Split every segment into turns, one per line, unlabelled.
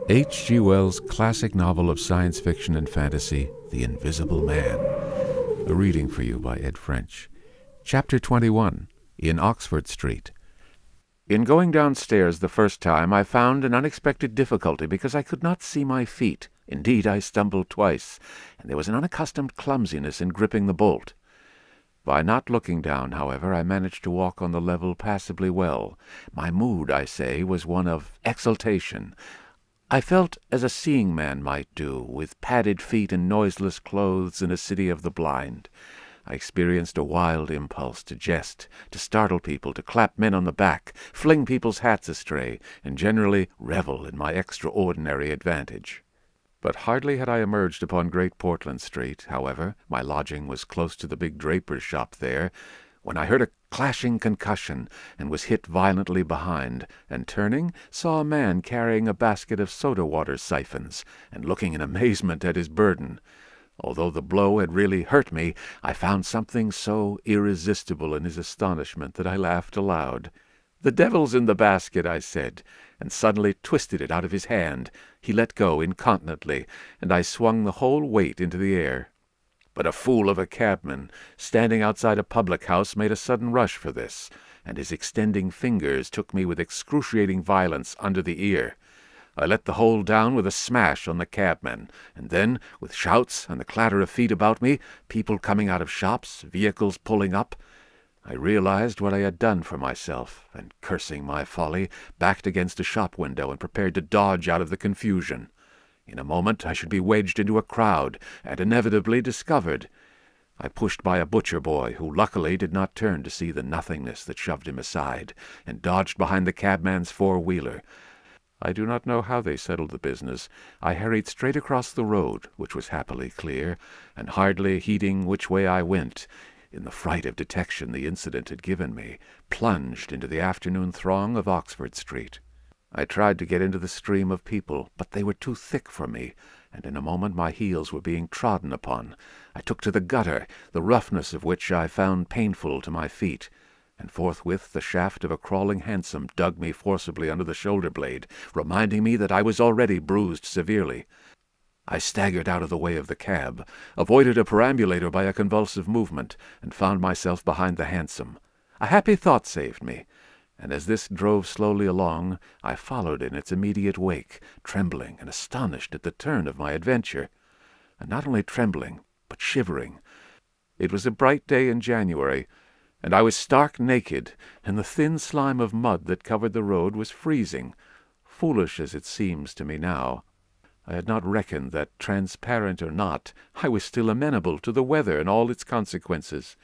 H.G. Wells' classic novel of science fiction and fantasy, The Invisible Man. A reading for you by EdFrench. Chapter 21, In Oxford Street. In going downstairs the first time, I found an unexpected difficulty because I could not see my feet. Indeed, I stumbled twice, and there was an unaccustomed clumsiness in gripping the bolt. By not looking down, however, I managed to walk on the level passably well. My mood, I say, was one of exultation. I felt as a seeing man might do, with padded feet and noiseless clothes in a city of the blind. I experienced a wild impulse to jest, to startle people, to clap men on the back, fling people's hats astray, and generally revel in my extraordinary advantage. But hardly had I emerged upon Great Portland Street, however, my lodging was close to the big draper's shop there, when I heard a clashing concussion, and was hit violently behind, and turning, saw a man carrying a basket of soda-water siphons, and looking in amazement at his burden. Although the blow had really hurt me, I found something so irresistible in his astonishment that I laughed aloud. "The devil's in the basket," I said, and suddenly twisted it out of his hand. He let go incontinently, and I swung the whole weight into the air. But a fool of a cabman, standing outside a public-house, made a sudden rush for this, and his extending fingers took me with excruciating violence under the ear. I let the whole down with a smash on the cabman, and then, with shouts and the clatter of feet about me, people coming out of shops, vehicles pulling up, I realized what I had done for myself, and, cursing my folly, backed against a shop window and prepared to dodge out of the confusion. In a moment I should be wedged into a crowd, and inevitably discovered. I pushed by a butcher boy, who luckily did not turn to see the nothingness that shoved him aside, and dodged behind the cabman's four-wheeler. I do not know how they settled the business. I hurried straight across the road, which was happily clear, and hardly heeding which way I went, in the fright of detection the incident had given me, plunged into the afternoon throng of Oxford Street. I tried to get into the stream of people, but they were too thick for me, and in a moment my heels were being trodden upon. I took to the gutter, the roughness of which I found painful to my feet, and forthwith the shaft of a crawling hansom dug me forcibly under the shoulder-blade, reminding me that I was already bruised severely. I staggered out of the way of the cab, avoided a perambulator by a convulsive movement, and found myself behind the hansom. A happy thought saved me, and as this drove slowly along, I followed in its immediate wake, trembling and astonished at the turn of my adventure, and not only trembling, but shivering. It was a bright day in January, and I was stark naked, and the thin slime of mud that covered the road was freezing, foolish as it seems to me now. I had not reckoned that, transparent or not, I was still amenable to the weather and all its consequences.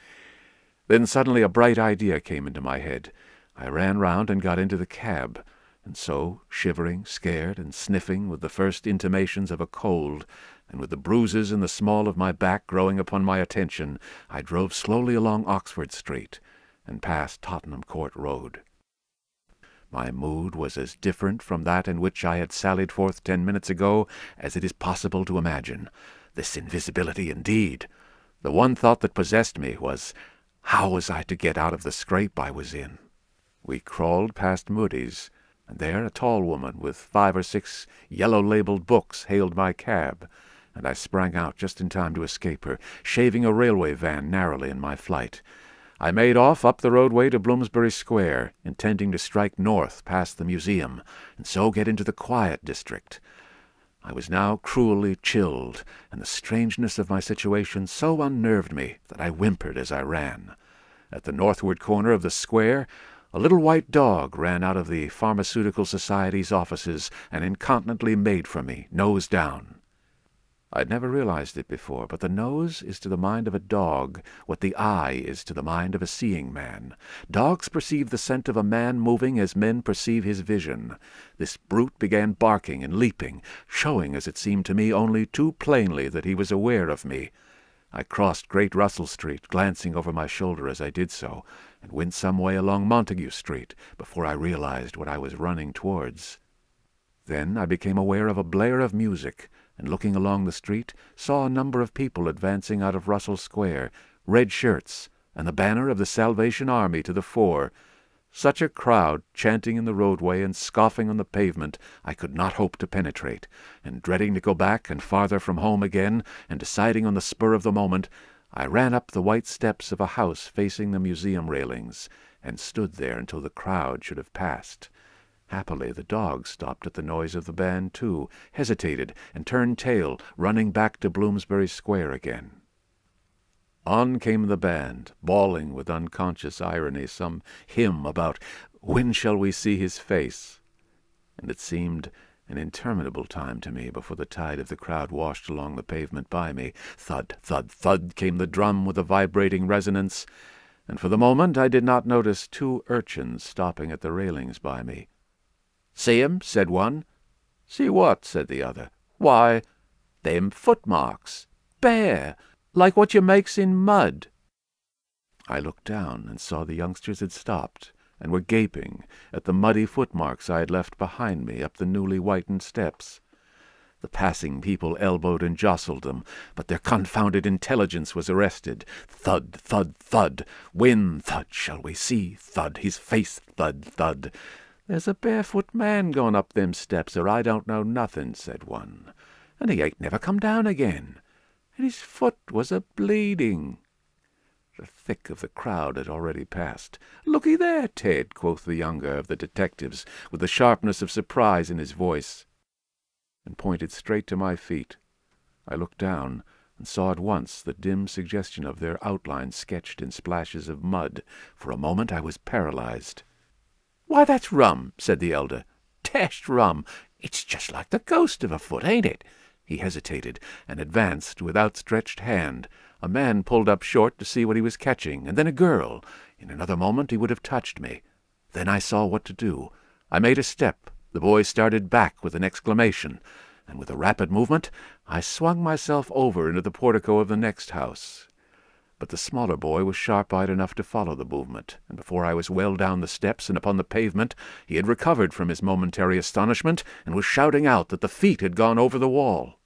Then suddenly a bright idea came into my head. I ran round and got into the cab, and so, shivering, scared, and sniffing with the first intimations of a cold, and with the bruises in the small of my back growing upon my attention, I drove slowly along Oxford Street, and past Tottenham Court Road. My mood was as different from that in which I had sallied forth 10 minutes ago as it is possible to imagine. This invisibility, indeed! The one thought that possessed me was, how was I to get out of the scrape I was in? We crawled past Moody's, and there a tall woman with 5 or 6 yellow-labeled books hailed my cab, and I sprang out just in time to escape her, shaving a railway van narrowly in my flight. I made off up the roadway to Bloomsbury Square, intending to strike north past the museum, and so get into the quiet district. I was now cruelly chilled, and the strangeness of my situation so unnerved me that I whimpered as I ran. At the northward corner of the square, a little white dog ran out of the Pharmaceutical Society's offices and incontinently made for me, nose down. I'd never realized it before, but the nose is to the mind of a dog what the eye is to the mind of a seeing man. Dogs perceive the scent of a man moving as men perceive his vision. This brute began barking and leaping, showing, as it seemed to me, only too plainly that he was aware of me. I crossed Great Russell Street, glancing over my shoulder as I did so, and went some way along Montague Street before I realized what I was running towards. Then I became aware of a blare of music, and looking along the street, saw a number of people advancing out of Russell Square, red shirts, and the banner of the Salvation Army to the fore. Such a crowd, chanting in the roadway and scoffing on the pavement, I could not hope to penetrate, and dreading to go back and farther from home again, and deciding on the spur of the moment, I ran up the white steps of a house facing the museum railings, and stood there until the crowd should have passed. Happily, the dog stopped at the noise of the band, too, hesitated, and turned tail, running back to Bloomsbury Square again. On came the band, bawling with unconscious irony some hymn about "When shall we see his face?" And it seemed an interminable time to me before the tide of the crowd washed along the pavement by me. Thud, thud, thud came the drum with a vibrating resonance, and for the moment I did not notice two urchins stopping at the railings by me. "See 'em?" said one. "See what?" said the other. "Why, them footmarks. Bare, like what you makes in mud." I looked down and saw the youngsters had stopped and were gaping at the muddy footmarks I had left behind me up the newly whitened steps. The passing people elbowed and jostled them, but their confounded intelligence was arrested. Thud, thud, thud. "When, thud, shall we see, thud, his face, thud, thud." "There's a barefoot man going up them steps, or I don't know nothing," said one, "and he ain't never come down again, and his foot was a-bleeding." The thick of the crowd had already passed. "Looky there, Ted," quoth the younger of the detectives, with the sharpness of surprise in his voice, and pointed straight to my feet. I looked down, and saw at once the dim suggestion of their outline sketched in splashes of mud. For a moment I was paralyzed. "Why, that's rum," said the elder. "Dashed rum. It's just like the ghost of a foot, ain't it?" He hesitated, and advanced with outstretched hand. A man pulled up short to see what he was catching, and then a girl. In another moment he would have touched me. Then I saw what to do. I made a step. The boy started back with an exclamation, and with a rapid movement I swung myself over into the portico of the next house. But the smaller boy was sharp-eyed enough to follow the movement, and before I was well down the steps and upon the pavement, he had recovered from his momentary astonishment, and was shouting out that the feet had gone over the wall.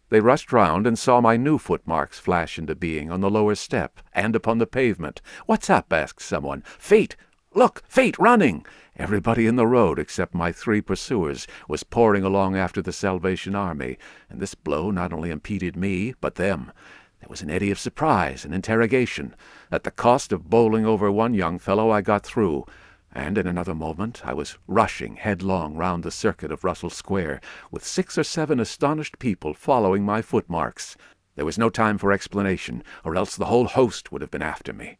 They rushed round and saw my new footmarks flash into being on the lower step and upon the pavement. "What's up?" asked someone. "Feet! Look, feet running!" Everybody in the road, except my three pursuers, was pouring along after the Salvation Army, and this blow not only impeded me, but them. There was an eddy of surprise and interrogation. At the cost of bowling over one young fellow I got through, and in another moment I was rushing headlong round the circuit of Russell Square, with 6 or 7 astonished people following my footmarks. There was no time for explanation, or else the whole host would have been after me.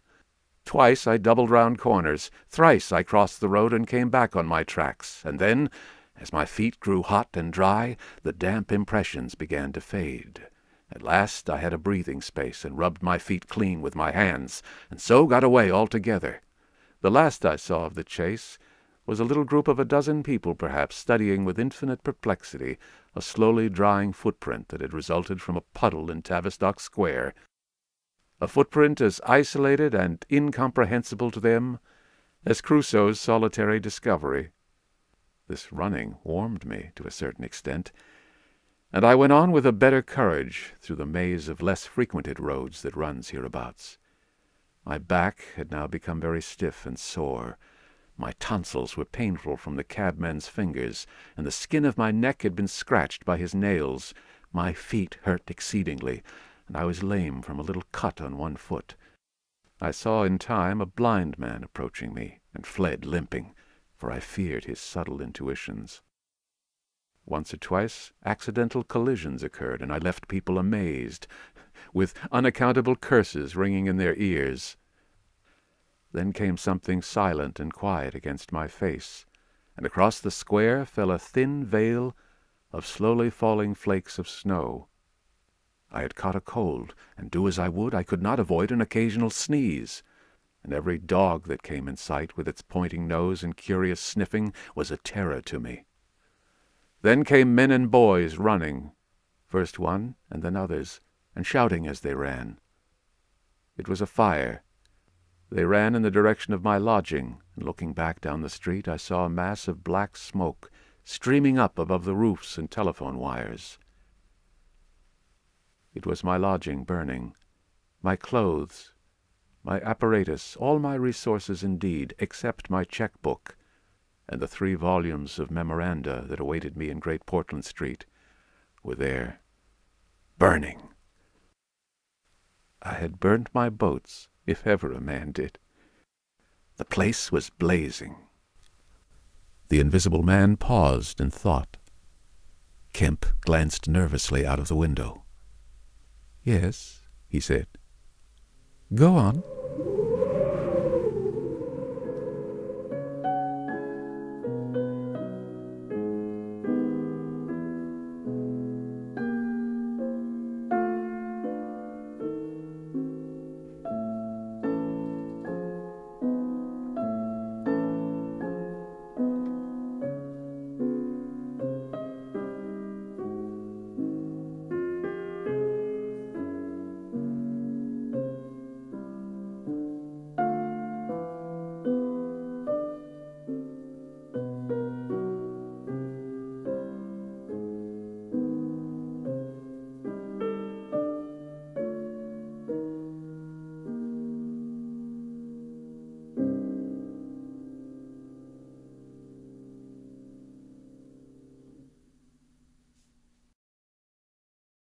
Twice I doubled round corners, thrice I crossed the road and came back on my tracks, and then, as my feet grew hot and dry, the damp impressions began to fade. At last I had a breathing space and rubbed my feet clean with my hands, and so got away altogether. The last I saw of the chase was a little group of a dozen people, perhaps, studying with infinite perplexity a slowly drying footprint that had resulted from a puddle in Tavistock Square, a footprint as isolated and incomprehensible to them as Crusoe's solitary discovery. This running warmed me to a certain extent, and I went on with a better courage through the maze of less frequented roads that runs hereabouts. My back had now become very stiff and sore. My tonsils were painful from the cabman's fingers, and the skin of my neck had been scratched by his nails. My feet hurt exceedingly, and I was lame from a little cut on one foot. I saw in time a blind man approaching me, and fled limping, for I feared his subtle intuitions. Once or twice accidental collisions occurred, and I left people amazed, with unaccountable curses ringing in their ears. Then came something silent and quiet against my face, and across the square fell a thin veil of slowly falling flakes of snow. I had caught a cold, and do as I would, I could not avoid an occasional sneeze, and every dog that came in sight with its pointing nose and curious sniffing was a terror to me. Then came men and boys running, first one and then others, and shouting as they ran. It was a fire. They ran in the direction of my lodging, and looking back down the street I saw a mass of black smoke streaming up above the roofs and telephone wires. It was my lodging burning, my clothes, my apparatus, all my resources indeed, except my check-book and the 3 volumes of memoranda that awaited me in Great Portland Street, were there, burning. I had burnt my boats, if ever a man did. The place was blazing. The Invisible Man paused in thought. Kemp glanced nervously out of the window. "Yes," he said. "Go on."